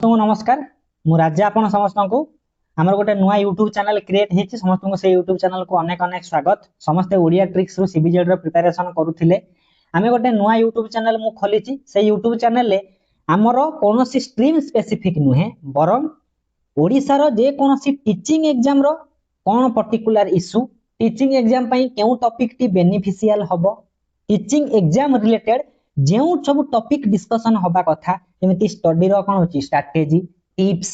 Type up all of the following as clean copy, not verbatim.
तो नमस्कार मु राजा आपण समस्त को हमर गोटे नुआ यूट्यूब चैनल क्रिएट हेछि समस्त को से यूट्यूब चैनल को अनेक अनेक स्वागत समस्त ओडिया ट्रिक्स रु सीबीजेड रो प्रिपरेशन करूथिले आमे गोटे नुआ यूट्यूब चैनल मु खोलिछि से यूट्यूब चैनल ले हमर कोनोसी स्ट्रीम स्पेसिफिक नुहे बरम ओडिसा रो जे कोनोसी टीचिंग एग्जाम रो कोन पर्टिकुलर इशू टीचिंग एग्जाम पई केउ टॉपिक टी बेनिफिशियल हबो टीचिंग एग्जाम रिलेटेड जेउ सब टॉपिक डिस्कशन होबा कथा जेमिति स्टडी रो कोन होची स्ट्रेटजी टिप्स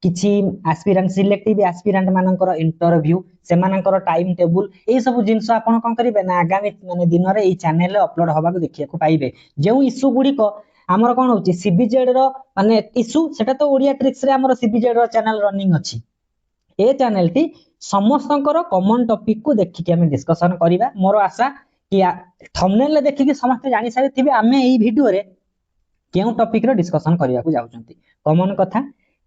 किछि एस्पिरेंट सिलेक्टिव एस्पिरेंट मानकर इंटरव्यू से मानकर टाइम टेबल ए सब जिंस आपण कोन करिवे ना आगामी माने दिन रे ए चैनल रे अपलोड होबा को देखिया को पाइबे जेउ इशू गुडी को हमर कोन होची सीबीजेड रो माने इशू सेटा तो ओडिया ट्रिक्स रे हमर सीबीजेड रो चैनल रनिंग अछि ए चैनल टी समस्तंकर कॉमन टॉपिक को देखि के हम डिस्कशन करिवा मोर आशा कि थंबनेल ले देखि के समस्त जानि सारे थिबे आमे एई वीडियो रे केउ टॉपिक रो डिस्कशन करिया को जाउचंती कॉमन कथा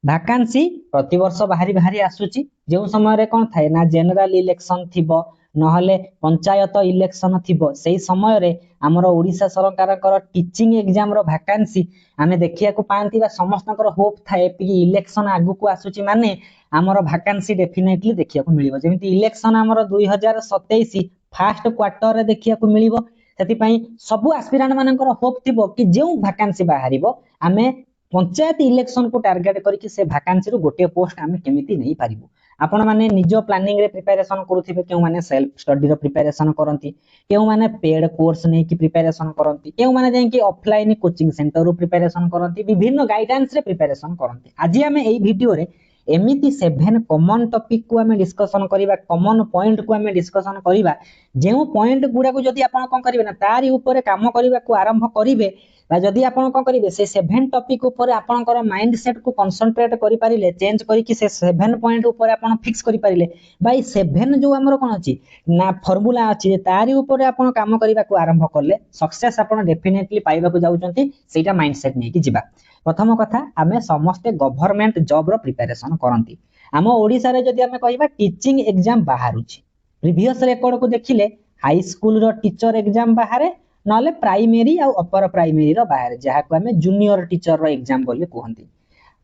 वैकेंसी प्रति वर्ष बाहरी बाहरी आसुची जेउ समय रे कोन थाए ना जनरल इलेक्शन थिबो नहले पंचायत इलेक्शन थिबो सेही समय रे हमर ओडिसा सरकार कर टीचिंग एग्जाम रो वैकेंसी आमे देखिया को पांती बा समस्तकर होप थाए कि इलेक्शन आगु को आसुची माने हमर वैकेंसी डेफिनेटली देखिया को मिलिबो जेमिति इलेक्शन हमर 2027 फर्स्ट क्वार्टर रे देखिया को मिलिबो सेति पई सब एस्पिरेंट मानकर होप थिबो कि जेउ वैकेंसी बाहरिबो आमे पंचायत इलेक्शन को टार्गेट करके से वैकेंसी रो गोटे पोस्ट आमे केमिति नै पारिबो आपण माने निजो प्लानिंग रे प्रिपरेशन करूथिबे केउ माने सेल्फ स्टडी रो प्रिपरेशन करंती केउ माने पेड कोर्स नै कि प्रिपरेशन करंती केउ माने जाय कि ऑफलाइन कोचिंग सेंटर रो प्रिपरेशन करंती विभिन्न गाइडेंस रे प्रिपरेशन करंती आज आमे एई वीडियो रे एमिति 7 कॉमन टॉपिक को हमें डिस्कशन करिबा कॉमन पॉइंट को हमें डिस्कशन करिबा जेउ पॉइंट गुडा को जदी आपण कोन करिवे ना तारी ऊपर काम करिबा को आरंभ करिवे बा जदी आपण कोन करिवे से 7 टॉपिक ऊपर आपनकर माइंडसेट को कंसंट्रेट करि पारिले चेंज करि कि से 7 पॉइंट ऊपर आपण फिक्स करि पारिले बाई 7 जो हमर कोन अछि ना फार्मूला अछि तारी ऊपर आपण काम करिबा को आरंभ करले सक्सेस आपण डेफिनेटली पाइबा को जाउचंती सेटा माइंडसेट नै कि जिबा प्रथम कथा आमे समस्त गवर्नमेंट जॉब रो प्रिपरेशन करंती आम ओडिसा रे जदी आमे कहिबा टीचिंग एग्जाम बाहरुची प्रीवियस रेकॉर्ड को देखिले हाई स्कूल रो टीचर एग्जाम बाहरे नले प्राइमरी आ अपर प्राइमरी रो बाहर जहा को हमें जूनियर टीचर रो एग्जाम बोली कहंती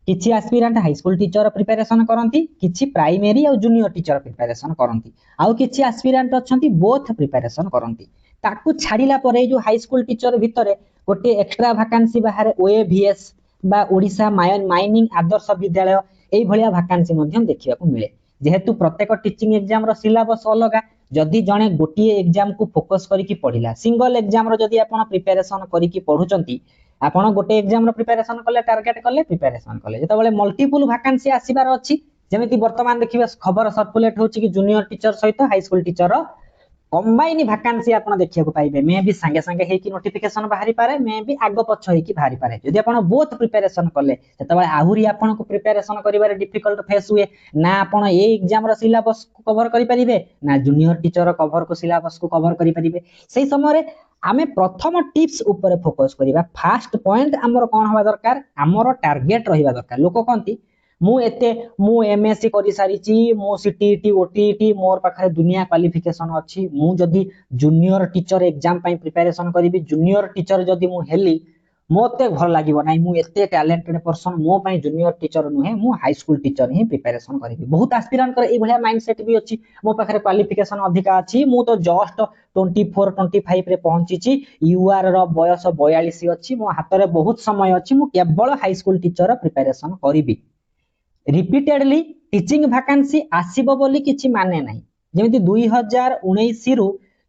किछि aspirant high school teacher preparation करंती किछि प्राइमरी आ जूनियर टीचर प्रिपरेशन करंती आ किछि एस्पिरेंट अछंती बोथ प्रिपरेशन करंती ताकू छाडिला परे जो हाई स्कूल टीचर भितरे गोटे एक्स्ट्रा वैकेंसी बाहर ओएवीएस बा ओडिसा माइनिंग आदर्श विद्यालय एई भलिया वैकेंसी मध्यम देखिया को मिले जेहेतु प्रत्येक टीचिंग एग्जाम रो सिलेबस अलगा जदी जणे गोटिए एग्जाम को फोकस करी की पढिला सिंगल एग्जाम रो जदी आपण प्रिपरेशन करी की पढुचंती आपण गोटे एग्जाम रो प्रिपरेशन करले टारगेट करले प्रिपरेशन करले जेतबेले मल्टीपल वैकेंसी आसीबार अछि जेमिति वर्तमान देखिबा खबर सर्कुलेट होछि कि जूनियर टीचर सहित हाई स्कूल टीचर रो कंबाइन वैकेंसी आपण देखिया को पाइबे मे भी संगे संगे हे कि नोटिफिकेशन बाहरी पारे मे भी आगो पछ हे कि बाहरी पारे जदी आपण बोथ प्रिपरेशन करले ततबेले आहुरी आपण को प्रिपरेशन करिवारे डिफिकल्ट फेस हुए ना आपण ए एग्जाम रो सिलेबस को कवर करि परिबे ना जूनियर टीचर कवर को सिलेबस को कवर करि परिबे सेही समय रे आमे प्रथम टिप्स ऊपर फोकस करिबा फर्स्ट पॉइंट हमर कोन होबा दरकार हमर टारगेट रहिबा दरकार लोक कोंती मु एमएससी करि सारिची मु सीटीटी ओटीटी मोर पाखरे दुनिया क्वालिफिकेशन अछि मु जदी जूनियर टीचर एग्जाम पई प्रिपरेशन करिवि जूनियर टीचर जदी मु हेली मोते भल लागिवो नै मु एते टैलेंटेड पर्सन मो पई जूनियर टीचर नुहे मु हाई स्कूल टीचर ही प्रिपरेशन करिवि बहुत एस्पिरेंट कर ए भलिया माइंडसेट भी अछि मो पाखरे क्वालिफिकेशन अधिका अछि मु तो जस्ट 24 25 रे पहुंचीची यूआर रो बयस 42 अछि मो हाथ रे बहुत समय अछि मु केवल हाई स्कूल टीचर प्रिपरेशन करिवि रिपीटेडली टीचिंग वैकेंसी आसीबो बोली किछि माने नाही जेमिति 2019 रु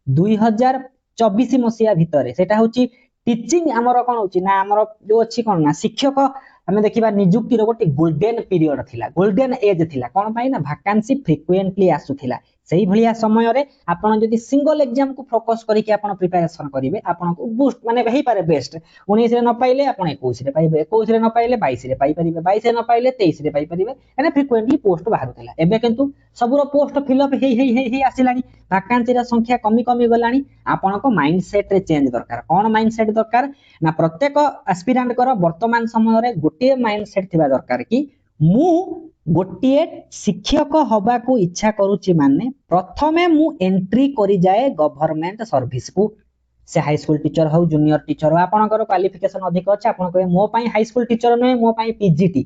2024 मसिया भितरे सेटा होची टीचिंग हमर कोन होची ना हमर जो अछि कोन ना शिक्षक हमें देखिबा नियुक्ति रो गोटे गोल्डन पीरियड थिला गोल्डन एज थिला कोन पाई ना वैकेंसी फ्रीक्वेंटली आसुथिला सेही भलिया समय रे आपण जदी सिंगल एग्जाम को फोकस करी के आपण प्रिपरेशन करिवे आपण को बूस्ट माने हेई पारे बेस्ट 19 रे न पाइले आपण 21 रे पाइबे 21 रे न पाइले 22 रे पाइ परिबे 22 रे न पाइले 23 रे पाइ परिबे एने फ्रीक्वेंटली पोस्ट बाहर थिला एबे किंतु सबरो पोस्ट फिल अप हेई आसिलानी वैकेंसी रा संख्या कमी गलानी आपण को माइंडसेट रे चेंज दरकार कोन माइंडसेट दरकार ना प्रत्येक एस्पिरेंट कर वर्तमान समय रे गोटे माइंडसेट थिबा दरकार कि मु गोटे शिक्षक हवा को इच्छा करूची माने प्रथमे मु एंट्री करी जाए गवर्नमेंट सर्विस को से हाई स्कूल टीचर हो जूनियर टीचर हो आपनकर क्वालिफिकेशन अधिक अछि आपन कहे मो पई हाई स्कूल टीचर नै मो पई पीजीटी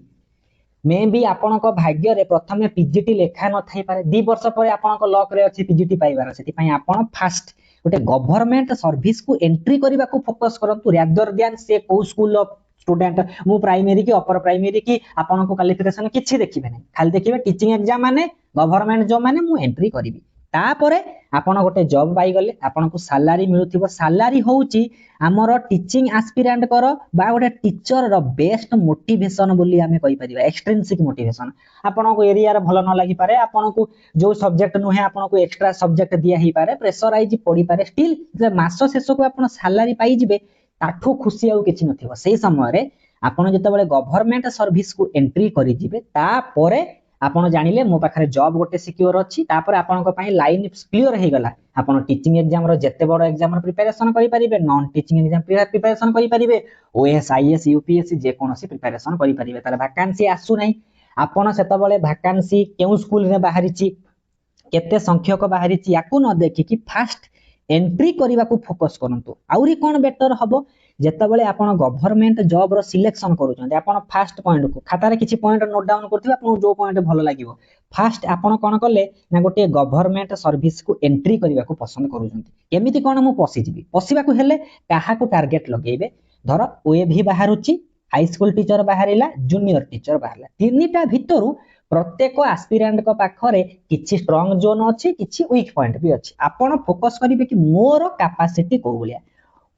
मे बी आपणक भाग्य रे प्रथमे पीजीटी लेखा न थाई पारे 2 वर्ष पर आपणक लक रे अछि पीजीटी पाइबार सेति पई आपण फास्ट गोटे गवर्नमेंट सर्विस को एंट्री करबा को फोकस करंतु रादर देन से को स्कूल ऑफ स्टूडेंट मु प्राइमरी की अपर प्राइमरी की आपन को क्वालिफिकेशन किछि देखिबे नै खाली देखिबे टीचिंग एग्जाम माने गवर्नमेंट जॉब माने मु एंट्री करिवि तापरे आपण गोटे जॉब पाई गले आपण को सैलरी मिलुथिबो सैलरी होउची हमर टीचिंग एस्पिरेंट कर बा गोटे टीचर रो बेस्ट मोटिवेशन बोली हमें कहि परिबा एक्सट्रिंसिक मोटिवेशन आपण को एरिया रे भलो न लागि पारे आपण को जो सब्जेक्ट नुहे आपण को एक्स्ट्रा सब्जेक्ट दिया ही पारे प्रेशराइज पड़ी पारे स्टिल जे मास शेष को आपण सैलरी पाई जिवे ताठू खुशी आउ किछि नथिबो सेही समय रे आपण जेतेबेले गवर्नमेंट सर्विस को एंट्री करि जिवे तापरे आपण जानिले मो पाखरे जॉब गोटे सिक्योर अछि तापर आपण को पई लाइन क्लियर हे गला आपण टीचिंग एग्जाम रो जते बड़ एग्जाम रो प्रिपरेशन करि परिबे नॉन टीचिंग एग्जाम प्रिपरेशन करि परिबे ओएस आईएएस यूपीएससी जे कोनोसी प्रिपरेशन करि परिबे तार वैकेंसी आसु नै आपण सेतेबेले वैकेंसी केउ स्कूल रे बाहरिछि केते संख्यक बाहरिछि याकू न देखि कि फास्ट एंट्री करबा को फोकस करंतु आउरी कोन बेटर हबो जेतेबेले आपण गवर्नमेंट जॉब रो सिलेक्शन करूछन आपण फास्ट पॉइंट को खाता रे किछि पॉइंट नोट डाउन करथिबे आपण जो पॉइंट भलो लागिवो फास्ट आपण कोन करले ना गोटे गवर्नमेंट सर्विस को एंट्री करबा को पसंद करूछन केमिति कोन मु पसी जिवि पसीबा को हेले काहा को टारगेट लगेबे धर ओएभी बाहरुछि हाई स्कूल टीचर बाहरिला जूनियर टीचर बाहरला तीनिटा भितरु प्रत्येक एस्पिरेंट को पाखरे किछि स्ट्रांग जोन अछि किछि वीक पॉइंट भी अछि आपण फोकस करिवे कि मोर कैपेसिटी को बोलिया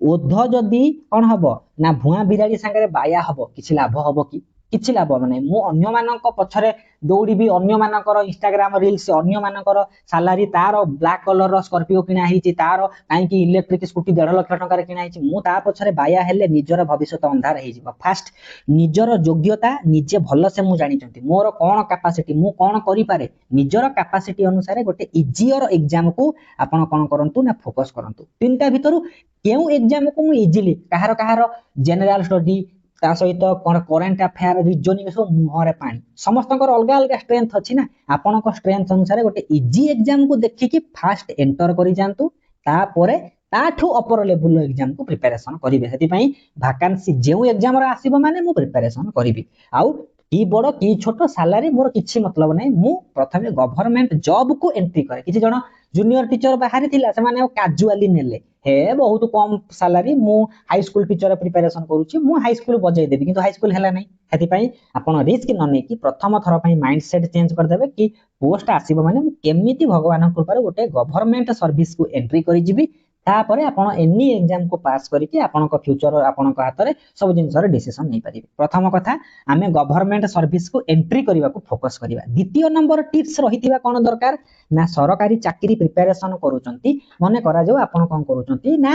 ओध जदी कोन हबो ना भुआ बिराड़ी संगे बाया हबो किछि लाभ हबो कि किछि लाभ माने मु अन्य मानक पछरे दौड़ी भी अन्य मानकर इंस्टाग्राम रील्स अन्य मानकर सैलरी तार ब्लैक कलर रो स्कॉर्पियो किना हिची तार काई कि इलेक्ट्रिक स्कूटी 1.5 लाख टका रे किना हिची मु ता पछरे बाया हेले निजर भविष्य अंधार हे जिवो फास्ट निजर योग्यता निजे भलो से मु जानि चंती मोर कोन कैपेसिटी मु कोन करि पारे निजर कैपेसिटी अनुसार गोटे इजियर एग्जाम को आपण कोन करंतु ना फोकस करंतु तीनटा भितरु केउ एग्जाम को मु इजीली कहार जनरल स्टडी ता सहित कोन करंट अफेयर रीजनिंग सब मुहरे पानी समस्तकर अलगा अलगा स्ट्रेंथ अछि ना आपनको स्ट्रेंथ अनुसार गोटे इजी एग्जाम को देखि कि फास्ट एंटर करि जानतु तापरे ताठू अपर लेवल एग्जाम को प्रिपरेशन करिवे सेति पई वैकेंसी जेउ एग्जाम रा आसीबो माने मु प्रिपरेशन करिवि आउ की बड़ की छोट सैलरी मोर किछि मतलब नै मु प्रथमे गवर्नमेंट जॉब को एंट्री करे किछि जण जूनियर टीचर बाहरी थिला से माने कैजुअली नेले हे बहुत कम सैलरी मु हाई स्कूल टीचर प्रिपरेशन करूची मु हाई स्कूल बजाई देबी किंतु हाई स्कूल हला नै हेति पई आपण रिस्क न नै कि प्रथम थर पई माइंडसेट चेंज कर देबे कि पोस्ट आसीबो माने मु केमिति भगवान कृपा रे गोटे गवर्नमेंट सर्विस को एंट्री करि जिवि तापरे आपण एनी एग्जाम को पास करिके आपण को फ्यूचर आपण को हाथ रे सब जिंस रे डिसीजन नै परिबे प्रथम कथा आमे गवर्नमेंट सर्विस को एंट्री करबा को फोकस करबा द्वितीय नंबर टिप्स रहितिबा कोन दरकार ना सरकारी चाकरी प्रिपरेशन करूचंती मने करा जो आपण कोन करूचंती ना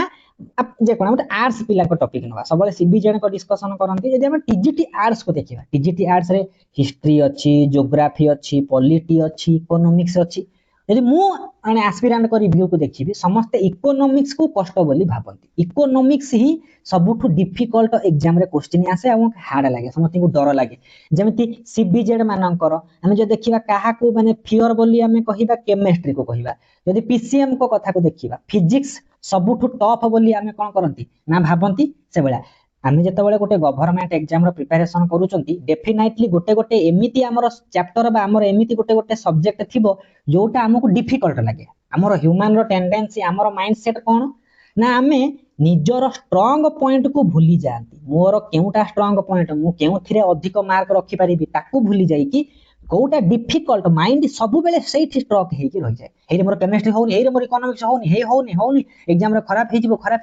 जे कोन हमर आर्ट्स पिला को टॉपिक नवा सबले सीबीजेन को डिस्कशन करंती यदि हम टीजीटी आर्ट्स को देखिबा टीजीटी आर्ट्स रे हिस्ट्री अछि ज्योग्राफी अछि पॉलिटी अछि इकोनॉमिक्स अछि यदि मु माने एस्पिरेंट को रिव्यू को देखिबी समस्त इकोनॉमिक्स को कष्ट बोली भाबंती इकोनॉमिक्स ही सबुठु डिफिकल्ट एग्जाम रे क्वेश्चन आसे आ हार्ड लागे समस्त को डर लागे जेमिति सीबीजेड मानकर हम जे देखिबा काहा को माने फियर बोली हमें कहिबा केमिस्ट्री को कहिबा यदि पीसीएम को कथा को देखिबा फिजिक्स सबुठु टफ बोली हमें कोन करंती ना भाबंती से बेला आमे जेतेबेले गोटे गवर्नमेंट एग्जाम रो प्रिपरेशन करूचंती डेफिनेटली गोटे गोटे एमिति हमर चैप्टर बा हमर एमिति गोटे गोटे सब्जेक्ट थिबो जोटा हमकु डिफिकल्ट लागे हमर ह्यूमन रो टेंडेंसी हमर माइंडसेट कोन ना आमे निजर स्ट्रांग पॉइंट को भूली जाती मोर केउटा स्ट्रांग पॉइंट मु केउथिरे अधिक मार्क रखि परिबी ताकू भूली जाई कि कोटा डिफिकल्ट माइंड सब बेले सेठी स्ट्रक हे कि रहि जाय हेरे मोर केमिस्ट्री होनी हेरे मोर इकोनॉमिक्स होनी हे होनी एग्जाम रे खराब हे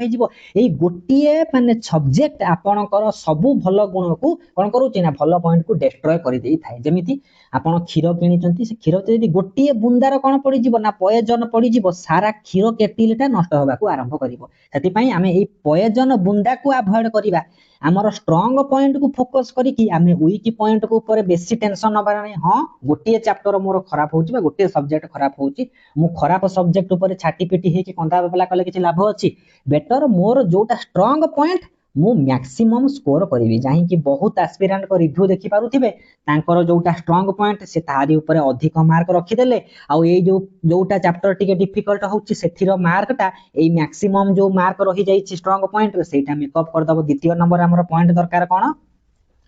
जिवो एई गोटिए माने सब्जेक्ट आपनकर सब भलो गुण को कोन करूची ना भलो पॉइंट को डिस्ट्रॉय करि देई थाए जेमिति आपण क्षीर किनिचंती से क्षीर यदि गोटिए बुंदार कोन पड़ी जिवो ना पॉइजन पड़ी जिवो सारा क्षीर केटिलटा नष्ट होबा को आरंभ करिवो सेति पई आमे एई पॉइजन बुंदा को अवॉइड करिबा हमर स्ट्रांग पॉइंट को फोकस करी कि आमे वीक पॉइंट को ऊपर बेसी टेंशन नबार नै हां गोटिए चैप्टर मोर खराब होउची बा गोटिए सब्जेक्ट खराब होउची मु खराब सब्जेक्ट ऊपर छाटी पिटी हे कि कंदा बेला कले किछि लाभ अछि बेटर मोर जोटा स्ट्रांग पॉइंट मु मैक्सिमम स्कोर करिवि जाहि कि बहुत एस्पिरेंट को रिव्यू देखि पारुथिबे तांकर जोटा स्ट्रांग पॉइंट से तारी ऊपर अधिक मार्क रखि देले आ ए जोटा चैप्टर टिके डिफिकल्ट होउची सेथिरो मार्कटा ए मैक्सिमम जो मार्क रहि जाईची स्ट्रांग पॉइंट रे सेटा मेकअप कर दबो द्वितीय नंबर हमर पॉइंट दरकार कोन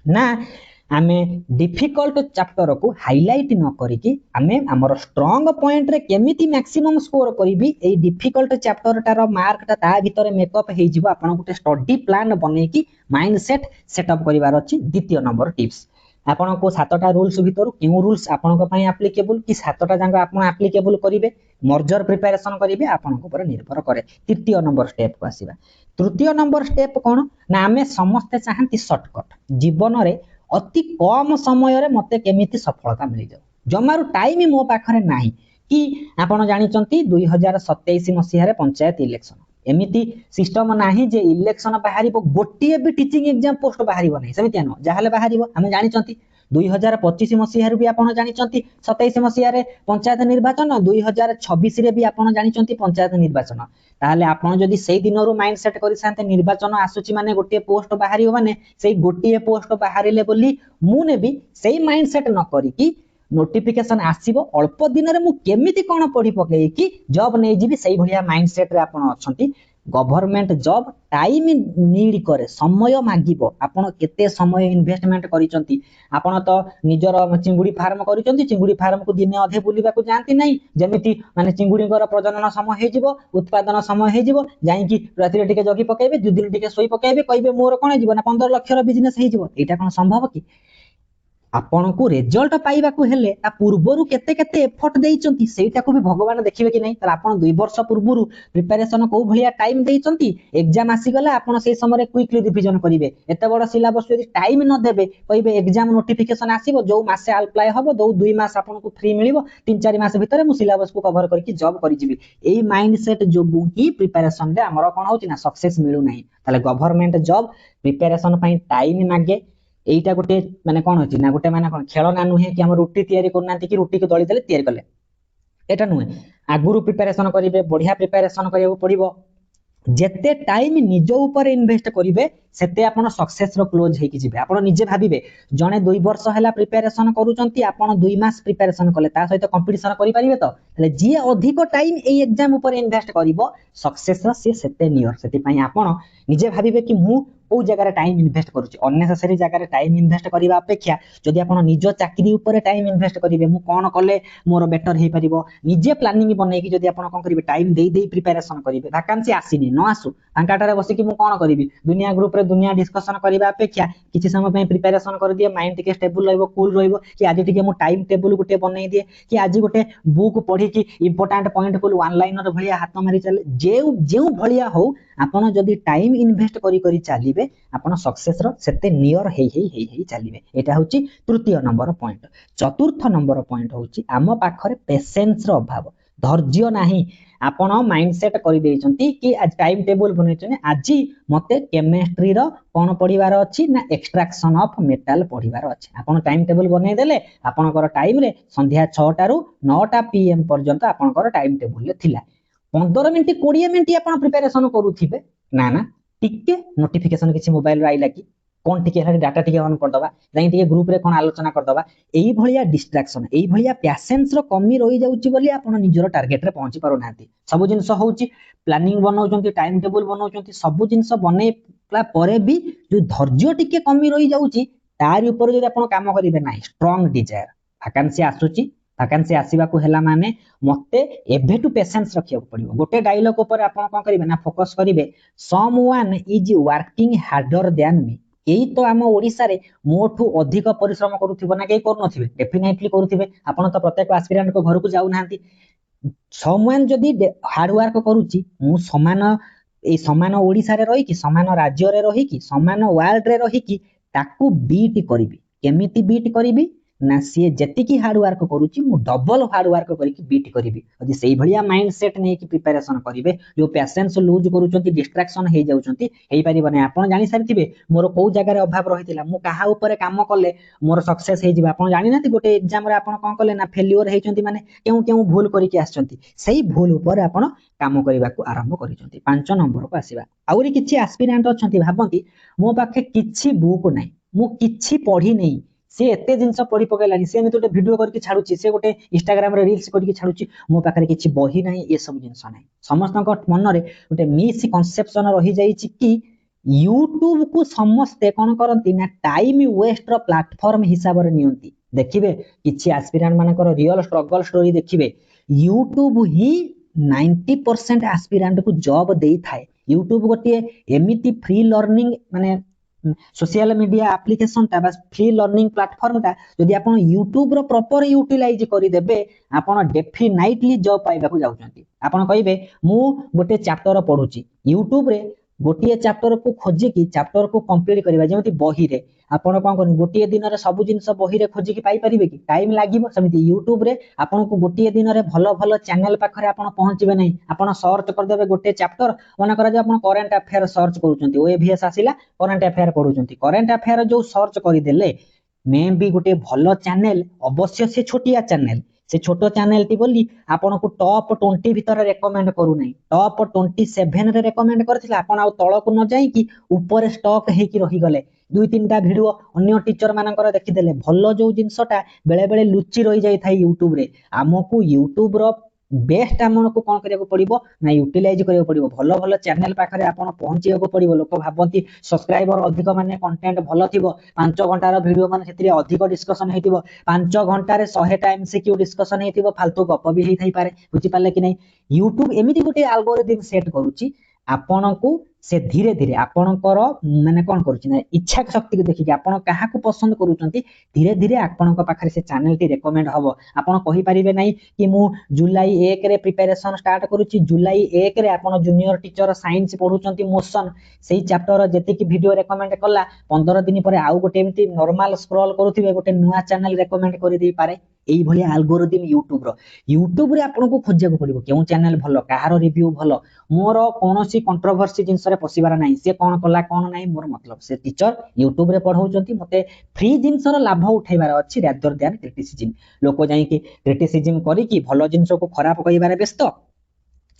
ना आमे डिफिकल्ट चैप्टर को हाइलाइट न करिकी आमे हमर स्ट्रांग पॉइंट रे केमिति मैक्सिमम स्कोर करिबी ए डिफिकल्ट चैप्टर टार मार्क ता भीतर मेकअप हे जिवो आपण गुटे स्टडी प्लान बनेकी माइंडसेट सेटअप करिवार अछि। द्वितीय नंबर टिप्स आपण को सातटा रूल्स भीतर क्यों रूल्स आपण को पई एप्लीकेबल कि सातटा जांग आपण एप्लीकेबल करिवे मर्जर प्रिपरेशन करिवे आपण को पर निर्भर करे। तृतीय नंबर स्टेप को आसीबा। तृतीय नंबर स्टेप कोन ना आमे समस्त चाहंती शॉर्टकट जीवन रे अति कम समय रे मते केमिति सफलता मिल जाऊ जमारू टाइम मो पाखरे नाही कि आपण जानि चंती 2027 मसिया रे पंचायत इलेक्शन एमिति सिस्टम नाही जे इलेक्शन बाहरिबो गोटिए भी टीचिंग एग्जाम पोस्ट बाहरिबो नाही सेमिति न जाहले बाहरिबो हमें जानि चंती 2025 मसिया रे भी आपण जानि चंती 27 मसिया रे पंचायत निर्वाचन 2026 रे भी आपण जानि चंती पंचायत निर्वाचन ताहले आपण जदी सेई दिनरु माइंड सेट करि सानते निर्वाचन आसुची माने गोटिए पोस्ट बाहरिबो माने सेई गोटिए पोस्ट बाहरिले बोली मु ने भी सेई माइंड सेट न करी कि नोटिफिकेशन आसीबो अल्प दिन रे मु केमिति कोन पढी पके कि जॉब नै जिबी सेई भलिया माइंड सेट रे आपण अछंती। गवर्नमेंट जॉब टाइम नीड करे समय मागिबो आपण केते समय इन्वेस्टमेंट करिसंती आपण तो निजर चिंगुडी फार्म करिसंती चिंगुडी फार्म को दिने अधे बुलिबा को जानती नै जेमिति माने चिंगुडी कर प्रजनन समय हे जिवो उत्पादन समय हे जिवो जाई कि राति टिके जगी पकेबे दु दिन टिके सोई पकेबे कहबे मोर कोन जिवो ना 15 लाख रो बिजनेस हे जिवो एटा कोन संभव कि आपण को रिजल्ट पाइबा को हेले ता पूर्वरु केते केते एफर्ट देइचंती सेटा को भी भगवान देखिबे कि नै त आपण 2 वर्ष पूर्वरु प्रिपरेशन को भलिया टाइम देइचंती एग्जाम आसी गला आपण से समय क्विकली रिवीजन करिवे एते बड़ सिलेबस यदि टाइम न देबे कहबे एग्जाम नोटिफिकेशन आसीबो जो मासे अप्लाई हबो दो 2 मास आपण को फ्री मिलिबो 3-4 मास भीतर मु सिलेबस को कवर करके जॉब करि जिबी एई माइंडसेट जो ही प्रिपरेशन रे हमर कोन होची ना सक्सेस मिलु नै ताले गवर्नमेंट जॉब प्रिपरेशन पई टाइम मागे एटा गोटे माने कोन होची ना गोटे माने कोन खेलना नुहे कि हम रुटी तयारी करनांती कि रुटी को दळी देले तयारी करले एटा नुहे आगुरु प्रिपरेशन करिवे बढ़िया प्रिपरेशन करियो पड़िबो जेते टाइम निज ऊपर इन्वेस्ट करिवे सेते आपण सक्सेस रो क्लोज हे कि जिवे आपण निजे भाबिबे जने 2 वर्ष हैला प्रिपरेशन करूचंती आपण 2 मास प्रिपरेशन कले ता सहित कंपटीशन करि परिबे तो तले जे अधिक टाइम ए एग्जाम ऊपर इन्वेस्ट करिवो सक्सेस रो सेते नियर सेति पई आपण निजे भाबिबे कि मु ओ जगह रे टाइम इन्वेस्ट करूची अननेसेसरी जगह रे टाइम इन्वेस्ट करिवा अपेक्षा जदि आपण निज चाकरी ऊपर टाइम इन्वेस्ट करिवे मु कोन कले मोर बेटर हे परिबो निजे प्लानिंग बनै कि जदि आपण कोन करिवे टाइम देई देई प्रिपरेशन करिवे वैकेंसी आसीनी न आसु फांकाटारे बसी कि मु कोन करिवि दुनिया ग्रुप रे दुनिया डिस्कशन करिवा अपेक्षा किछि समय पय प्रिपरेशन कर दिए माइंड टिके स्टेबल रहइबो कूल रहइबो कि आज टिके मु टाइम टेबल गुटे बनै दिए कि आज गुटे बुक पढी कि इंपोर्टेंट पॉइंट को वन लाइनर भलिया हाथ मारी चले जेउ भलिया हो आपण जदि टाइम इन्वेस्ट करी करी चलिबे आपण सक्सेस रो सेते नियर हेई चलिबे एटा होची तृतीय नंबर पॉइंट। चतुर्थ नंबर पॉइंट होची आम पाखरे पेशेंस रो अभाव धैर्य नाही आपण माइंडसेट करि देइचंती कि आज टाइम टेबल बनेचने आज मते केमिस्ट्री रो कोन पढिबार अछि ना एक्सट्रैक्शन ऑफ मेटल पढिबार अछि आपण टाइम टेबल बनै देले आपनकर टाइम रे संध्या 6 टा रु 9 टा पीएम पर्यंत आपनकर टाइम टेबल ले थिला 15 मिनिट 20 मिनिट आपण प्रिपरेशन करूथिबे ना टिके नोटिफिकेशन किछि मोबाइल आइला कि कोन टिके हरि डाटा टिके ऑन कर दबा जाई टिके ग्रुप रे कोन आलोचना कर दबा एई भलिया डिस्ट्रैक्शन एई भलिया पेशेंस रो कमी रहि जाउची बोली आपण निजरो टारगेट रे पहुंची पारो नांती सब जिंस होउची प्लानिंग बनाउचंती टाइम टेबल बनाउचंती सब जिंस बनेला परे भी जो धैर्य टिके कमी रहि जाउची तार ऊपर जदि आपण काम करिवे नाही स्ट्रांग डिजायर वैकेंसी आसुची वैकेंसी आसीबा को हेला माने मते एभे टू पेशेंस रखिया पड़िबो गोटे डायलॉग ऊपर आपण कोन करिवे ना फोकस करिवे someone is working harder than me एई तो हम ओडिसा रे मोठू अधिक परिश्रम करूथिबो ना के करनथिबे डेफिनेटली करूथिबे आपण तो प्रत्येक एस्पिरेंट को घर को जाउ नांती समवन जदी हार्ड वर्क करूची मु समान ओडिसा रे रही कि समान राज्य रे रही कि समान वर्ल्ड रे रही कि ताकू बीट करिवि केमिति बीट करिवि ना सी जेति की हार्ड वर्क करूची मु डबल हार्ड वर्क करिकि बीट करिवि यदि सेही भलिया माइंडसेट नै कि प्रिपरेशन करिवे जो पेशेंस लूज करूचंती डिस्ट्रैक्शन हे जाउचंती हेई परिबो नै आपण जानि सारिथिबे मोर को जगह रे अभाव रहितिला मु काहा ऊपर काम करले मोर सक्सेस हे जिबा आपण जानि नाति गोटे एग्जाम रे आपण कोन करले ना फेल्योर हेचंती माने केउ भूल करिकि आछंती सेही भूल ऊपर आपण काम करिबा को आरंभ करिसंती 5 नंबर को आसीबा आउरी किछि एस्पिरेंट अछंती भाबंती मो पाखे किछि बुक नै मु किछि पढी नै से एते जिंस पढी पकेलानी से एमे तो वीडियो करके छाडुची से गोटे इंस्टाग्राम रे रील्स करके छाडुची मो पाखरे किछि बही नाही ए सब जिंस नाही समस्त मन रे गोटे मिस कन्सेप्शन रही जाईची कि यूट्यूब को समस्ते कौन करती ना टाइम वेस्ट प्लाटफॉर्म हिसाब से नियंती देखिए किसी एस्पिरेंट मानकर रियल स्ट्रगल स्टोरी देखिए यूट्यूब ही 90% एस्पिरेंट को जॉब दे थाए यूट्यूब गोटे एमिति फ्री लर्निंग माने सोशल मीडिया एप्लिकेशन टा बस फ्री लर्निंग प्लेटफॉर्म टा जदि आपण यूट्यूब रो प्रॉपर यूटिलाइज करि देबे आपण डेफिनेटली जॉब पाइबा को जाउछंती आपण कहिबे मु गोटे चैप्टर पढुची यूट्यूब रे गोटे चैप्टर को खोजिकी चैप्टर को कंप्लीट करबा जेमति बही रे आपण कोन करन गोटे दिन रे सब जिंस बही रे खोजिकी पाई परिबे कि टाइम लागिबो समिति यूट्यूब रे आपण को गोटे दिन रे भलो भलो चैनल पाखरे आपण पहुंचबे नै आपण सर्च कर देबे गोटे चैप्टर मन करा जे आपण करंट अफेयर सर्च करूचंती ओएवीएस आसिला करंट अफेयर पढुचंती करंट अफेयर जो सर्च करि देले मे भी गोटे भलो चैनल अवश्य से छोटिया चैनल से छोटो चैनल टी बोली आपण को टॉप 20 भीतर रेकमेंड करू नै टॉप 27 रे रेकमेंड करथिला आपण आ तळ को न जाई कि ऊपर स्टॉक हे कि रही गले दुई तीनटा वीडियो अन्य टीचर मानकर देखि देले भलो जो जिंसटा बेले बेले लुचि रही जाई थाई यूट्यूब रे हमकु यूट्यूब रो बेस्ट आमन को कोन करिया को पड़िबो ना यूटिलाइज करिया पड़िबो भलो भलो चैनल पाखरे आपण पहुंचिया को पड़िबो लोक भाबंती सब्सक्राइबर अधिक माने कंटेंट भलो थिबो 5 घंटा रो वीडियो माने सेतिरे अधिक डिस्कशन हेतिबो 5 घंटा रे 100 टा एमसीक्यू डिस्कशन हेतिबो फालतू गप भी हेइ थाई पारे बुझि पाले कि नै यूट्यूब एमिति गोटे एल्गोरिदम सेट करूची आपण को से धीरे धीरे आपणकर माने कोन करूची ना इच्छा शक्ति को देखि आपण काहा को पसंद करूचंती धीरे धीरे आपणक पाखरे से चैनल टी रेकमेंड हबो आपण कहि परिबे नै कि मु जुलाई 1 रे प्रिपरेशन स्टार्ट करूची जुलाई 1 रे आपण जूनियर टीचर साइंस पढुचंती मोशन सेही चैप्टर जेति कि वीडियो रेकमेंड कला 15 दिन परे आउ गोटे एमिति नॉर्मल स्क्रॉल करूथिबे गोटे नुवा चैनल रेकमेंड करि देई पारे एई भलिया एल्गोरिदम यूट्यूब रे आपन को खोजिया को पड़िबो केउ चैनल भलो काहारो रिव्यू भलो मोर कोनोसी कंट्रोवर्सी जिंस रे पसिबार नाही से कोन कला कोन नाही मोर मतलब से टीचर यूट्यूब रे पढाउचंती मते फ्री जिंस रो लाभ उठैबार अछि रादर दैन क्रिटिसिज्म लोक जाई कि क्रिटिसिज्म करी कि भलो जिंस को खराब कहिबारे व्यस्त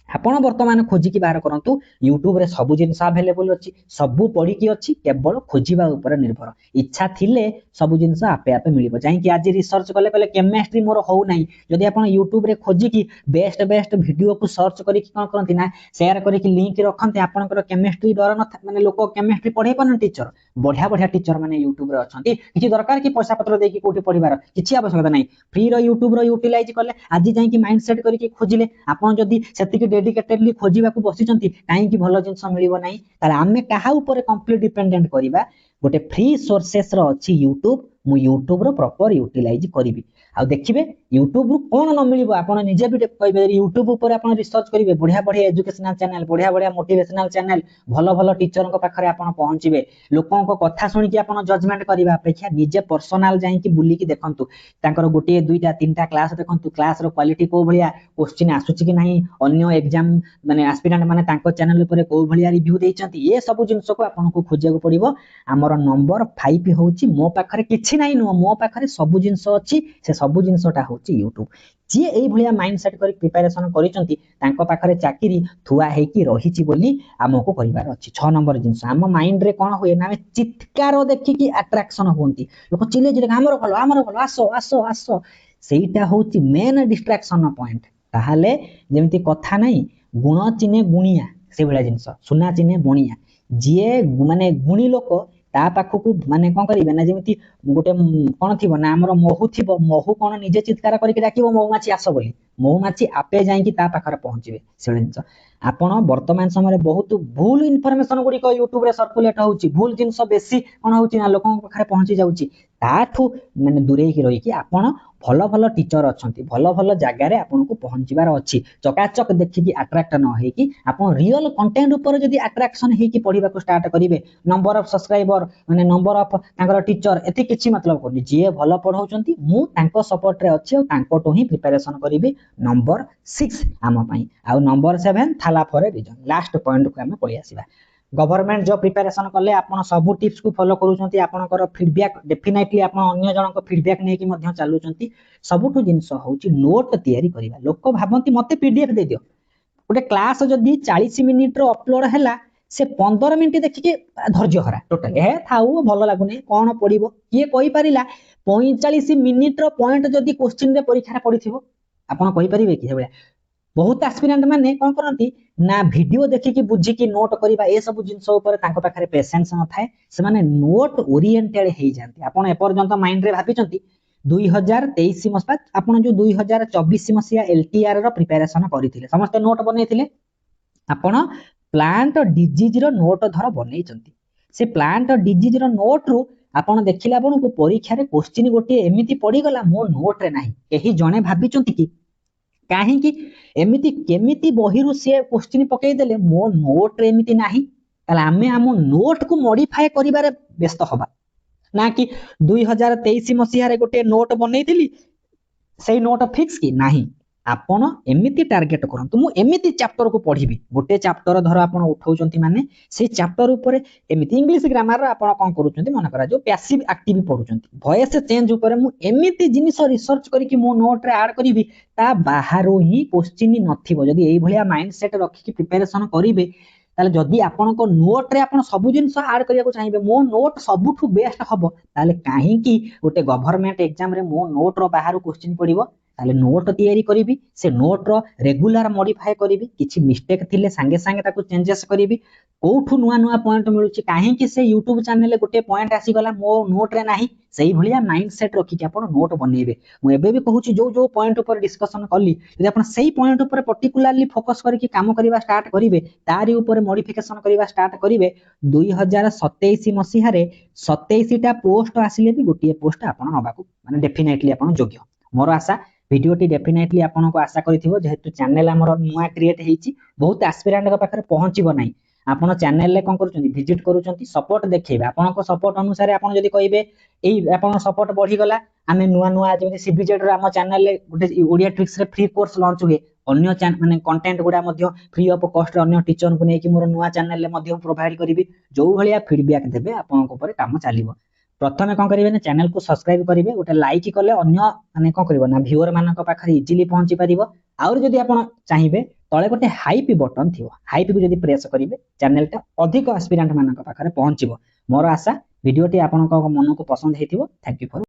आपण वर्तमान खोजिकी बाहर करंतु यूट्यूब रे सब जिंस अवेलेबल अछि सबु पढी की अछि केवल खोजिबा ऊपर निर्भर इच्छा थिले सब जिंस आपे आपे मिलिबो जाई कि आज रिसर्च कले कले केमिस्ट्री मोर हो नाही जदि आपण यूट्यूब रे खोजिकी बेस्ट बेस्ट वीडियो को सर्च करी कि कोन करंती ना शेयर करी कि लिंक रखंते आपनकर केमिस्ट्री डर न माने लोक केमिस्ट्री पढै पन टीचर बढ़िया बढ़िया टीचर माने यूट्यूब रे अछंती किछि दरकार कि पैसा पत्र देकी कोठी पढिबार किछि आवश्यकता नाही फ्री रो यूट्यूब रो यूटिलाइज कले आज जाई कि माइंड सेट करी कि खोजिले आपण जदि सेति डेडिकेटेडली खोजिबा को बसिचंती काहे कि भलो जिंस मिलिबो नाही ताले आमे काहा ऊपर कंप्लीट डिपेंडेंट करिबा गोटे फ्री सोर्सेस रो अछि यूट्यूब मु यूट्यूब रो प्रॉपर यूटिलाइज करिवि आ देखिबे यूट्यूब रो कोन न मिलिबो आपण निजे भी कहबे यूट्यूब ऊपर आपण रिसर्च करिवे बढ़िया बढ़िया एजुकेशनल चैनल बढ़िया बढ़िया मोटिवेशनल चैनल भलो भलो टीचर को पाखरे आपण पहुंचीबे लोकों को कथा सुनि कि आपण जजमेंट करिवा अपेक्षा निजे पर्सनल जाई कि बुली कि देखंतु तांकर गोटे दुईटा तीनटा क्लास देखंतु क्लास रो क्वालिटी को भलिया क्वेश्चन आसुची कि नाही अन्य एग्जाम माने एस्पिरेंट माने तांको चैनल ऊपर को भलिया रिव्यू देइचंती ये सब जिंस को आपण को खोजिया को पड़िबो हमर नंबर 5 होउची मो पाखरे किछि नाही नो मो पाखरे सब जिंस अछि से सब जिंसटा होची यूट्यूब जे एई भलिया माइंडसेट करी प्रिपरेशन करिसंती तांको पाखरे चाकरी थुआ हेकी रहिची बोली हमको करिवार अछि 6 नंबर जिंस हम माइंड रे कोन होय ना चित्कार देखि कि अट्रैक्शन होंती लोक चिले जे हमरो भलो आसो आसो आसो सेईटा होची मेन डिस्ट्रैक्शन पॉइंट ताहाले जेमति कथा नाही गुण चिने गुणिया से भलिया जिंस सुना चिने बणिया जे माने गुणी लोक ता पाखकु माने कोन करिवे ना जेमिति गोटे कोन थिबो ना हमर महू थिबो महू कोन निजे चित्कार करिके डाकिबो मौमाछी आसो बोली मौमाछी आपे जाई कि ता पाखरे पहुंचीबे सेलिंस आपण वर्तमान समय बहुत भूल इन्फॉर्मेशन गुडी को YouTube रे सर्कुलेट होउची भूल जिंस बेसी कोन होउची ना लोकन पाखरे पहुंची जाउची ताठू माने दूरे की रही कि आपण भलो भलो टीचर अछंती भलो भलो जागा रे आपण को पहुंचीबार अछि चकाचक देखि कि अट्रैक्ट न होई कि आपण रियल कंटेंट ऊपर जदी अट्रैक्शन हे कि पढिबा को स्टार्ट करिवे नंबर ऑफ सब्सक्राइबर माने नंबर ऑफ तांकर टीचर एति किछि मतलब कोनी जे भलो पढाउचंती मु तांको सपोर्ट रे अछि और तांको तो ही प्रिपरेशन करिवे नंबर 6 आम पई आ नंबर 7 थाला for a reason last point को हमें पळि आसीबा गवर्नमेंट जॉब प्रिपरेशन कले आपण सब टिप्स को फॉलो करूचंती आपनकर फीडबैक डेफिनेटली आपण अन्य जन को फीडबैक नै कि मध्य चालुचंती सबुठु जिंस होउची नोट तयारी करिवा लोक भाबंती मते पीडीएफ दे दियो गोटे क्लास जदी 40 मिनिट रो अपलोड हैला से 15 मिनिट देखि के धैर्य हरा टोटल हे थाउ भलो लागुने कोन पढिबो किए कहि परिला 45 मिनिट रो पॉइंट जदी क्वेश्चन रे परीक्षा रे पडिथिबो आपण कहि परिबे कि हेबे बहुत एस्पिरेंट माने कौन करती ना वीडियो देखिकी बुझिकी नोट करबा ए सब जिंस ऊपर तांको पाखरे पेशेंस न थाए से माने नोट ओरिएंटेड हे जानती आपण ए पर्यंत माइंड रे भाबिचंती 2023 मसिया आपण जो 2024 मसिया एलटीआर रो प्रिपरेशन करथिले समस्त नोट बनेथिले आपण प्लांट डिजीज रो नोट धर बनेइचंती से प्लांट डिजीज रो नोट रो आपण देखिला आपण को परीक्षा रे क्वेश्चन गोटे एमिति पड़ी गला मो नोट रे नाही एही जणे भाबिचंती कि काहे कि एमिति केमिति बहिरु से क्वेश्चन पकई देले मो नोट रे एमिति नाही ताले आमे आम नोट को मॉडिफाई करिबारे व्यस्त होबा ना कि 2023 मसिया रे गोटे नोट बनेइथिली सेही नोट फिक्स कि नाही आपण एमिति टार्गेट करंतु मु एमिति चैप्टर को पढिबी गोटे चैप्टर धर आपण उठाउचंती माने से चैप्टर ऊपर एमिति इंग्लिश ग्रामर आपण कोन करूचंती मन करा जो पैसिव एक्टिव पढुचंती वॉइस चेंज ऊपर मु एमिति जिनिस रिसर्च करी कि मो नोट रे ऐड करिवि ता बाहरो ही क्वेश्चन नथिबो जदी एई भलिया माइंडसेट रखि कि प्रिपरेशन करिवे ताले जदी आपण को नोट रे आपण सब जिनिस ऐड करिया को चाहिबे मो नोट सबुठु बेस्ट हबो ताले काहे कि गोटे गवर्नमेंट एग्जाम रे मो नोट रो बाहरो क्वेश्चन पडिबो ताले नोट तैयारी करिवि से नोट रो रेगुलर मॉडिफाई करिवि किछि मिस्टेक थिले संगे संगे ताको चेंजेस करिवि कोठु नुआ नुआ पॉइंट मिलुछि काहे कि से YouTube चैनल गोटे पॉइंट आसी गला मो नोट रे नाही सेही भलिया माइंडसेट रखि कि आपण नोट बनेबे मु एबे भी कहूछि जो जो पॉइंट ऊपर डिस्कशन करली यदि आपण सेही पॉइंट ऊपर पर्टिकुलरली फोकस करी कि काम करिवा स्टार्ट करिवे तारी ऊपर मॉडिफिकेशन करिवा स्टार्ट करिवे 2027 मसिहा रे 27 टा पोस्ट आसिले भी गोटे पोस्ट आपण नबाकू माने डेफिनेटली आपण योग्य मोर आशा वीडियोटी डेफिनेटली आपनको आशा करिथिबो जेहेतु चैनल हमर नुआ क्रिएट हेछि बहुत एस्पिरेंट का पाखरे पहुंचीबो नाही आपण चैनल ले कोन करूचंती विजिट करूचंती सपोर्ट देखैबे आपनको सपोर्ट अनुसार आपण जदी कहिबे एई आपण सपोर्ट बढ़ी गला आमे नुआ नुआ जेमि सीबीजेड रो हम चैनल ले गोटे ओडिया ट्रिक्स रे फ्री कोर्स लॉन्च हुए अन्य चैनल माने कंटेंट गुडा मध्ये फ्री ऑफ कॉस्ट रे अन्य टीचर को नै कि मोर नुआ चैनल ले मध्ये प्रोवाइड करिवि जो भलिया फीडबैक देबे आपनको ऊपर काम चलिबो प्रथमे कोन करिवे ना चैनल को सब्सक्राइब करिवे गोटे लाइक कले अन्य माने कोन करिवो ना व्यूअर मानक पाखरे इजीली पहुंची परिबो और जदी आपण चाहिबे तळे गोटे हाइप बटन थिबो हाइप को जदी प्रेस करिवे चैनल टा अधिक एस्पिरेंट मानक पाखरे पहुंचीबो मोर आशा वीडियोटी आपनको मन को पसंद हेतिबो थैंक यू फॉर